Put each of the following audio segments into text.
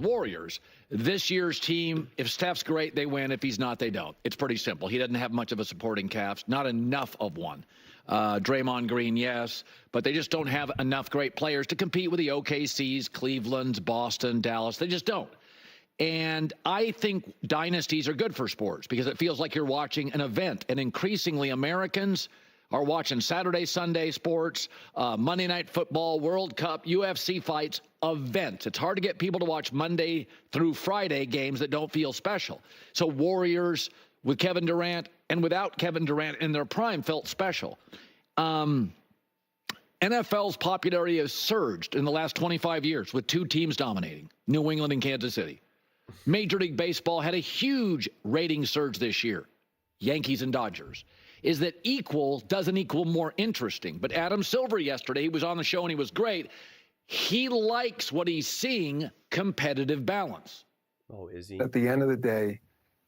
Warriors. This year's team, if Steph's great, they win. If he's not, they don't. It's pretty simple. He doesn't have much of a supporting cast, not enough of one. Draymond Green, yes, but they just don't have enough great players to compete with the OKCs, Cleveland's, Boston, Dallas. They just don't. And I think dynasties are good for sports because it feels like you're watching an event. And increasingly, Americans are watching Saturday, Sunday sports, Monday Night Football, World Cup, UFC fights, events. It's hard to get people to watch Monday through Friday games that don't feel special. So Warriors with Kevin Durant and without Kevin Durant in their prime felt special. NFL's popularity has surged in the last 25 years with two teams dominating, New England and Kansas City. Major League Baseball had a huge rating surge this year, Yankees and Dodgers. Is that equal doesn't equal more interesting. But Adam Silver yesterday, he was on the show and he was great. He likes what he's seeing, competitive balance. Oh, is he? At the end of the day,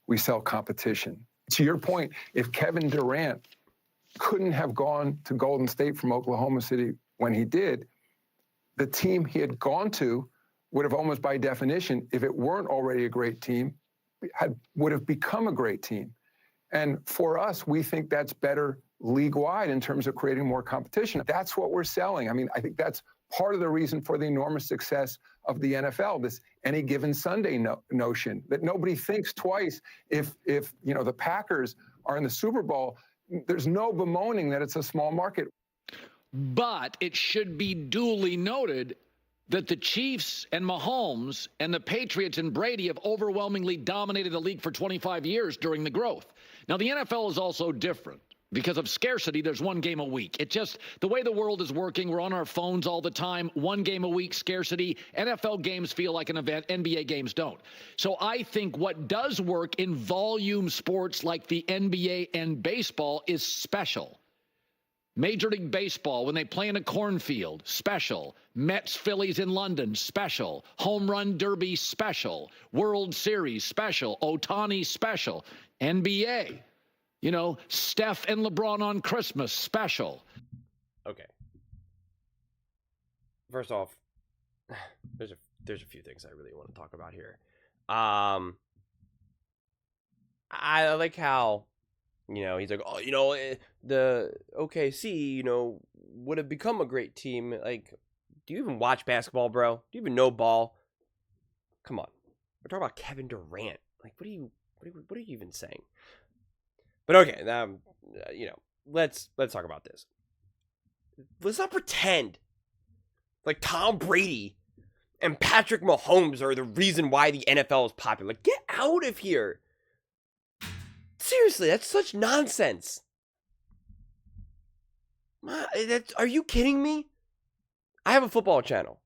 we sell competition. To your point, if Kevin Durant couldn't have gone to Golden State from Oklahoma City when he did, the team he had gone to would have almost by definition, if it weren't already a great team, would have become a great team. And for us, we think that's better league-wide in terms of creating more competition. That's what we're selling. I mean, I think that's part of the reason for the enormous success of the NFL, this any given Sunday notion that nobody thinks twice if the Packers are in the Super Bowl. There's no bemoaning that it's a small market. But it should be duly noted that the Chiefs and Mahomes and the Patriots and Brady have overwhelmingly dominated the league for 25 years during the growth. Now, the NFL is also different. Because of scarcity, there's one game a week. It just, the way the world is working, we're on our phones all the time. One game a week, scarcity. NFL games feel like an event. NBA games don't. So I think what does work in volume sports like the NBA and baseball is special. Major League Baseball, when they play in a cornfield, special. Mets, Phillies in London, special. Home Run Derby, special. World Series, special. Ohtani, special. NBA, Steph and LeBron on Christmas, special. Okay. First off, there's a few things I really want to talk about here. I like how he's like, the OKC, would have become a great team. Like, do you even watch basketball, bro? Do you even know ball? Come on. We're talking about Kevin Durant. Like, what are you even saying? But okay, let's talk about this. Let's not pretend like Tom Brady and Patrick Mahomes are the reason why the NFL is popular. Like, get out of here. Seriously, that's such nonsense. Are you kidding me? I have a football channel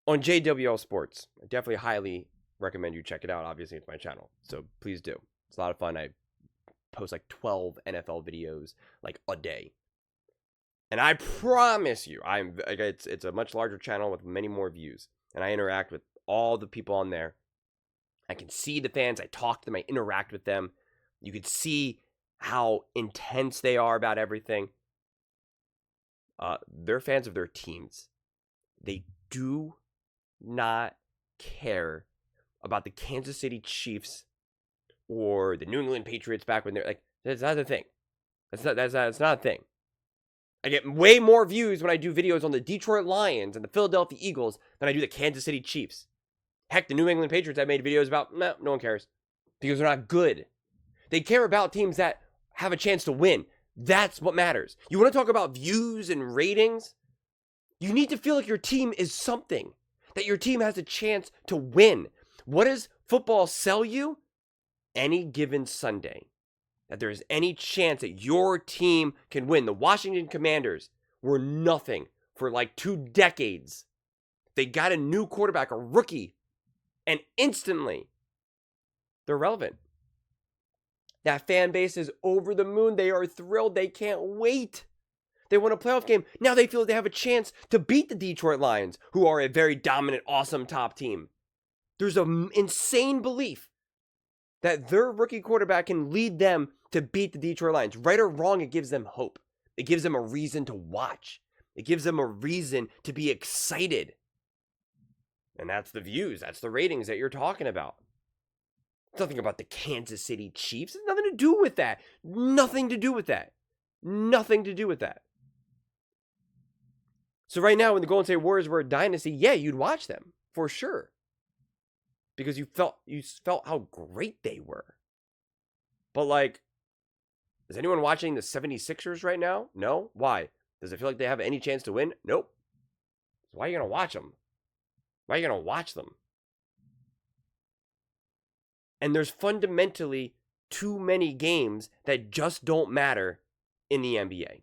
on JWL Sports. I definitely highly recommend you check it out. Obviously, it's my channel, so please do. It's a lot of fun. I post like 12 NFL videos like a day. And I promise you, it's a much larger channel with many more views. And I interact with all the people on there. I can see the fans. I talk to them. I interact with them. You can see how intense they are about everything. They're fans of their teams. They do not care about the Kansas City Chiefs or the New England Patriots back when they're like, that's not a thing. That's not a thing. I get way more views when I do videos on the Detroit Lions and the Philadelphia Eagles than I do the Kansas City Chiefs. Heck, the New England Patriots I made videos about, no one cares. Because they're not good. They care about teams that have a chance to win. That's what matters. You want to talk about views and ratings? You need to feel like your team is something. That your team has a chance to win. What does football sell you? Any given Sunday. That there's any chance that your team can win. The Washington Commanders were nothing for like 2 decades. They got a new quarterback, a rookie, and instantly they're relevant. That fan base is over the moon. They are thrilled. They can't wait. They won a playoff game. Now they feel they have a chance to beat the Detroit Lions, who are a very dominant, awesome top team. There's an insane belief that their rookie quarterback can lead them to beat the Detroit Lions. Right or wrong, it gives them hope. It gives them a reason to watch. It gives them a reason to be excited. And that's the views. That's the ratings that you're talking about. It's nothing about the Kansas City Chiefs. It's nothing to do with that. Nothing to do with that. Nothing to do with that. So right now, when the Golden State Warriors were a dynasty, yeah, you'd watch them for sure. Because you felt how great they were. But like, is anyone watching the 76ers right now? No. Why? Does it feel like they have any chance to win? Nope. So why are you going to watch them? Why are you going to watch them? And there's fundamentally too many games that just don't matter in the NBA.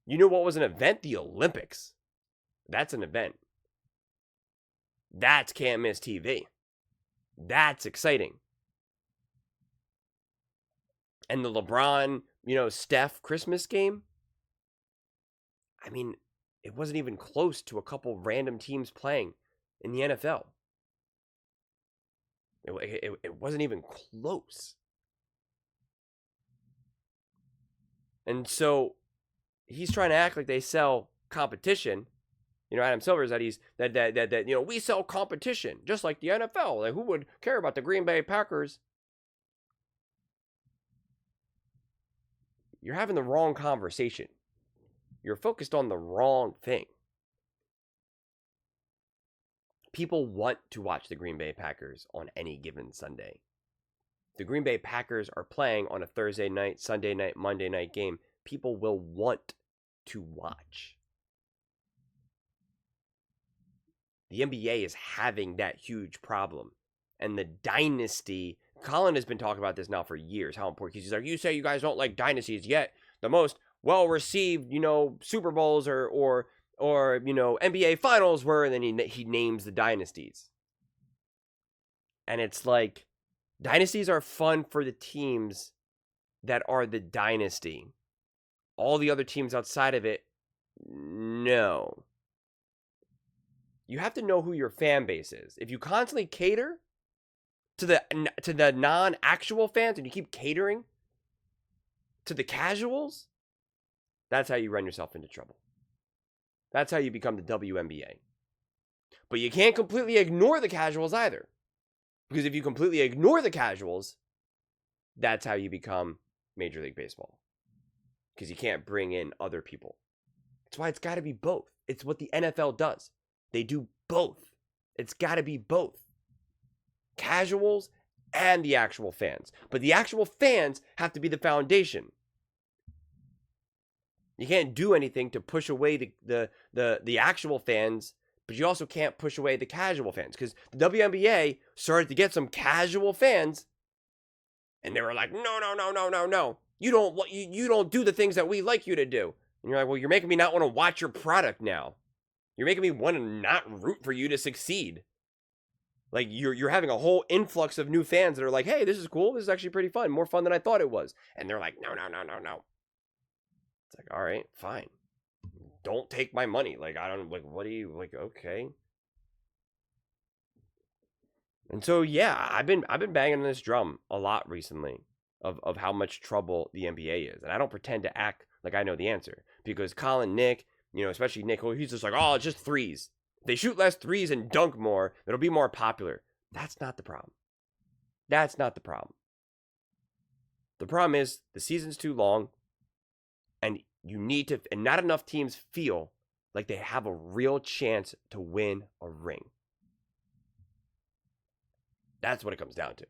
You know what was an event? The Olympics. That's an event. That's can't miss TV. That's exciting. And the LeBron, Steph Christmas game, I mean, it wasn't even close to a couple random teams playing in the NFL. It wasn't even close. And so he's trying to act like they sell competition. Adam Silver said that we sell competition just like the NFL. Like, who would care about the Green Bay Packers? You're having the wrong conversation. You're focused on the wrong thing. People want to watch the Green Bay Packers on any given Sunday. The Green Bay Packers are playing on a Thursday night, Sunday night, Monday night game. People will want to watch. The NBA is having that huge problem. And the dynasty, Colin has been talking about this now for years, how important. He's like, you say you guys don't like dynasties, yet the most well-received, Super Bowls or NBA Finals were, and then he names the dynasties. And it's like, dynasties are fun for the teams that are the dynasty. All the other teams outside of it, no. You have to know who your fan base is. If you constantly cater to the non-actual fans and you keep catering to the casuals, that's how you run yourself into trouble. That's how you become the WNBA. But you can't completely ignore the casuals either. Because if you completely ignore the casuals, that's how you become Major League Baseball. Because you can't bring in other people. That's why it's got to be both. It's what the NFL does. They do both. It's got to be both. Casuals and the actual fans. But the actual fans have to be the foundation. You can't do anything to push away the actual fans, but you also can't push away the casual fans. Because the WNBA started to get some casual fans, and they were like, no. You don't do the things that we like you to do. And you're like, well, you're making me not want to watch your product now. You're making me want to not root for you to succeed. Like, you're having a whole influx of new fans that are like, hey, this is cool. This is actually pretty fun. More fun than I thought it was. And they're like, no. It's like, all right, fine. Don't take my money. Like, I don't, like, what do you, like, okay. And so, yeah, I've been banging on this drum a lot recently of how much trouble the NBA is. And I don't pretend to act like I know the answer. Because Colin, Nick, especially Nick, he's just like, oh, it's just threes. If they shoot less threes and dunk more, it'll be more popular. That's not the problem. That's not the problem. The problem is the season's too long, and and not enough teams feel like they have a real chance to win a ring. That's what it comes down to.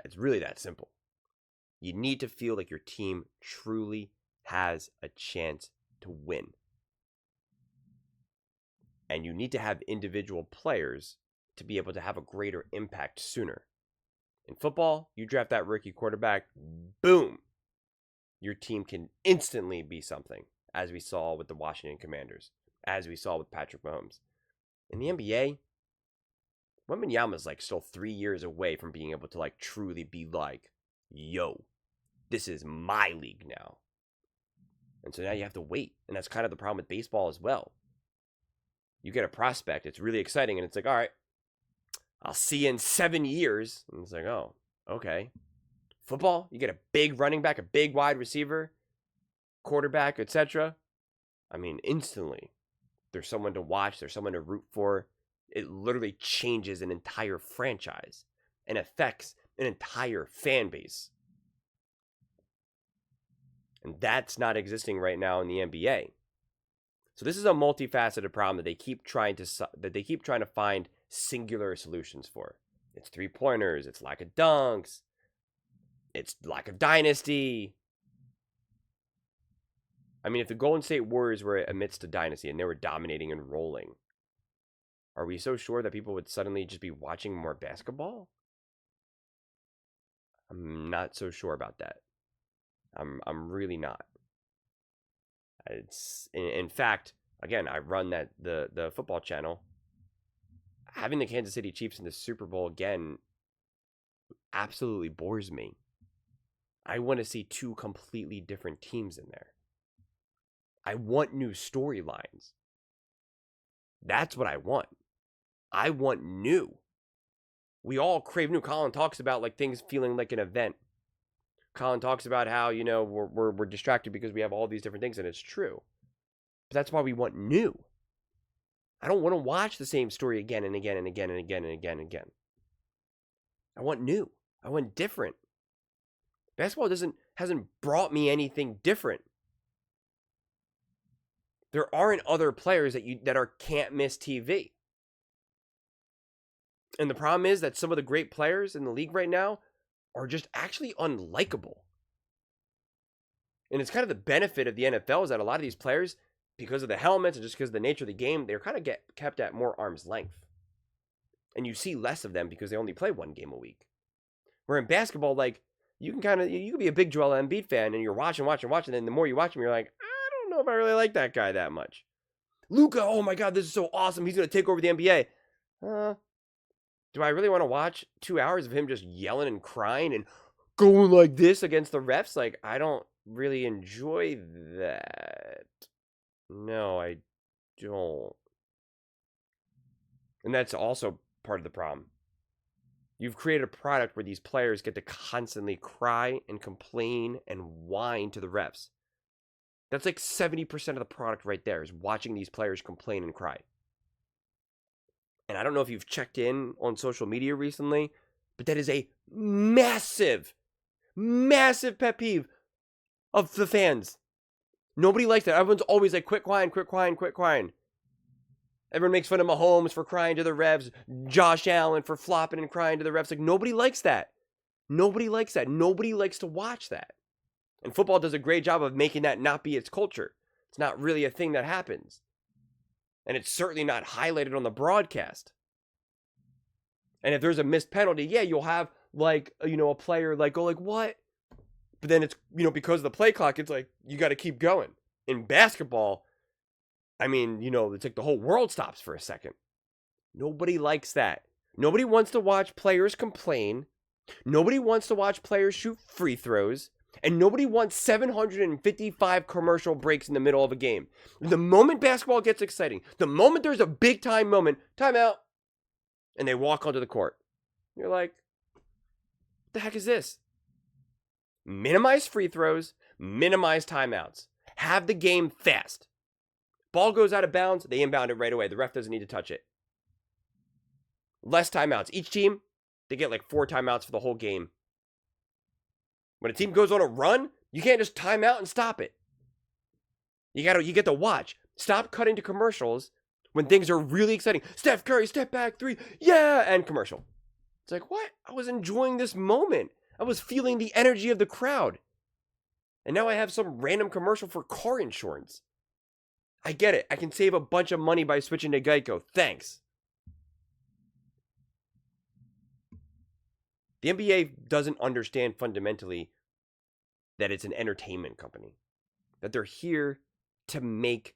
It's really that simple. You need to feel like your team truly has a chance to win. And you need to have individual players to be able to have a greater impact sooner. In football, you draft that rookie quarterback, boom. Your team can instantly be something, as we saw with the Washington Commanders, as we saw with Patrick Mahomes. In the NBA, Wembanyama's like still 3 years away from being able to like truly be like, yo, this is my league now. And so now you have to wait. And that's kind of the problem with baseball as well. You get a prospect, it's really exciting, and it's like, all right, I'll see you in 7 years. And it's like, oh, okay. Football, you get a big running back, a big wide receiver. quarterback, etc., I mean, instantly, there's someone to watch, there's someone to root for. It literally changes an entire franchise and affects an entire fan base. And that's not existing right now in the NBA. So this is a multifaceted problem that they keep trying to find singular solutions for. It's three-pointers, it's lack of dunks, it's lack of dynasty. I mean, if the Golden State Warriors were amidst a dynasty and they were dominating and rolling, are we so sure that people would suddenly just be watching more basketball? I'm not so sure about that. I'm really not. It's in fact, again, I run the football channel. Having the Kansas City Chiefs in the Super Bowl again absolutely bores me. I want to see two completely different teams in there. I want new storylines. That's what I want. I want new. We all crave new. Colin talks about like things feeling like an event. Colin talks about how, you know, we're distracted because we have all these different things, and it's true. But that's why we want new. I don't want to watch the same story again and again and again and again and again and again. I want new. I want different. Basketball hasn't brought me anything different. There aren't other players that are can't miss TV. And the problem is that some of the great players in the league right now are just actually unlikable. And it's kind of the benefit of the NFL is that a lot of these players, because of the helmets and just because of the nature of the game, they're kind of kept at more arm's length. And you see less of them because they only play one game a week. Where in basketball, like, you can be a big Joel Embiid fan and you're watching, and the more you watch him, you're like, I don't know if I really like that guy that much. Luca, oh my God, this is so awesome. He's going to take over the NBA. Do I really want to watch 2 hours of him just yelling and crying and going like this against the refs? Like, I don't really enjoy that. No, I don't. And that's also part of the problem. You've created a product where these players get to constantly cry and complain and whine to the refs. That's like 70% of the product right there is watching these players complain and cry. And I don't know if you've checked in on social media recently, but that is a massive, massive pet peeve of the fans. Nobody likes that. Everyone's always like, quit crying, quit crying, quit crying. Everyone makes fun of Mahomes for crying to the refs, Josh Allen for flopping and crying to the refs. Like, nobody likes that. Nobody likes that. Nobody likes to watch that. And football does a great job of making that not be its culture. It's not really a thing that happens. And it's certainly not highlighted on the broadcast. And if there's a missed penalty, yeah, you'll have like, you know, a player like go like, what? But then it's, you know, because of the play clock, it's like, you got to keep going. In basketball, I mean, you know, it's like the whole world stops for a second. Nobody likes that. Nobody wants to watch players complain. Nobody wants to watch players shoot free throws. And nobody wants 755 commercial breaks in the middle of a game. The moment basketball gets exciting, the moment there's a big time moment, timeout, and they walk onto the court. You're like, what the heck is this? Minimize free throws, minimize timeouts. Have the game fast. Ball goes out of bounds, they inbound it right away. The ref doesn't need to touch it. Less timeouts. Each team, they get like 4 timeouts for the whole game. When a team goes on a run, you can't just time out and stop it. You get to watch. Stop cutting to commercials when things are really exciting. Steph Curry, step back 3, yeah, and commercial. It's like, what? I was enjoying this moment. I was feeling the energy of the crowd. And now I have some random commercial for car insurance. I get it. I can save a bunch of money by switching to Geico. Thanks. The NBA doesn't understand fundamentally that it's an entertainment company. That they're here to make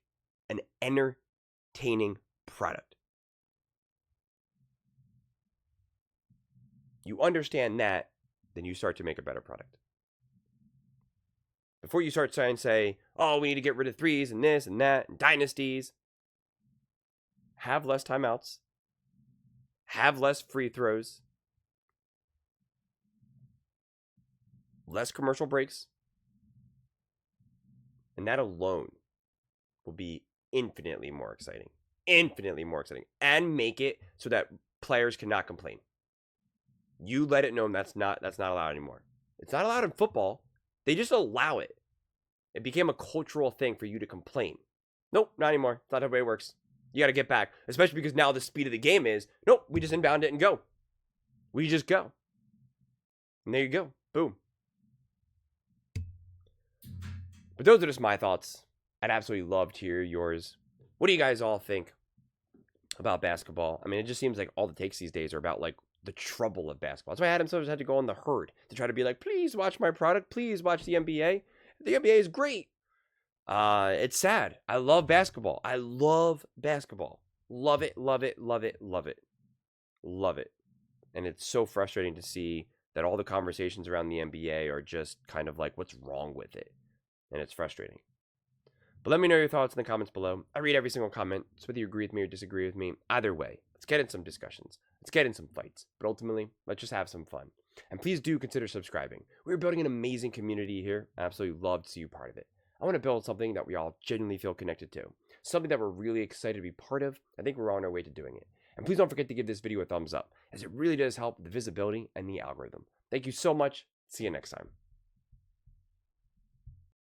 an entertaining product. You understand that, then you start to make a better product. Before you start trying to say, oh, we need to get rid of threes and this and that and dynasties. Have less timeouts. Have less free throws. Less commercial breaks. And that alone will be infinitely more exciting. Infinitely more exciting. And make it so that players cannot complain. You let it know that's not allowed anymore. It's not allowed in football. They just allow it. It became a cultural thing for you to complain. Nope, not anymore. It's not how it works. You got to get back. Especially because now the speed of the game is, nope, we just inbound it and go. We just go. And there you go. Boom. But those are just my thoughts. I'd absolutely love to hear yours. What do you guys all think about basketball? I mean, it just seems like all the takes these days are about, like, the trouble of basketball. That's why Adam Silver had to go on the herd to try to be like, please watch my product. Please watch the NBA. The NBA is great. It's sad. I love basketball. I love basketball. Love it, love it, love it, love it. Love it. And it's so frustrating to see that all the conversations around the NBA are just kind of like, what's wrong with it? And it's frustrating. But let me know your thoughts in the comments below. I read every single comment, so whether you agree with me or disagree with me, either way, let's get in some discussions. Let's get in some fights. But ultimately, let's just have some fun. And please do consider subscribing. We're building an amazing community here. I absolutely love to see you part of it. I want to build something that we all genuinely feel connected to. Something that we're really excited to be part of. I think we're on our way to doing it. And please don't forget to give this video a thumbs up, as it really does help the visibility and the algorithm. Thank you so much. See you next time.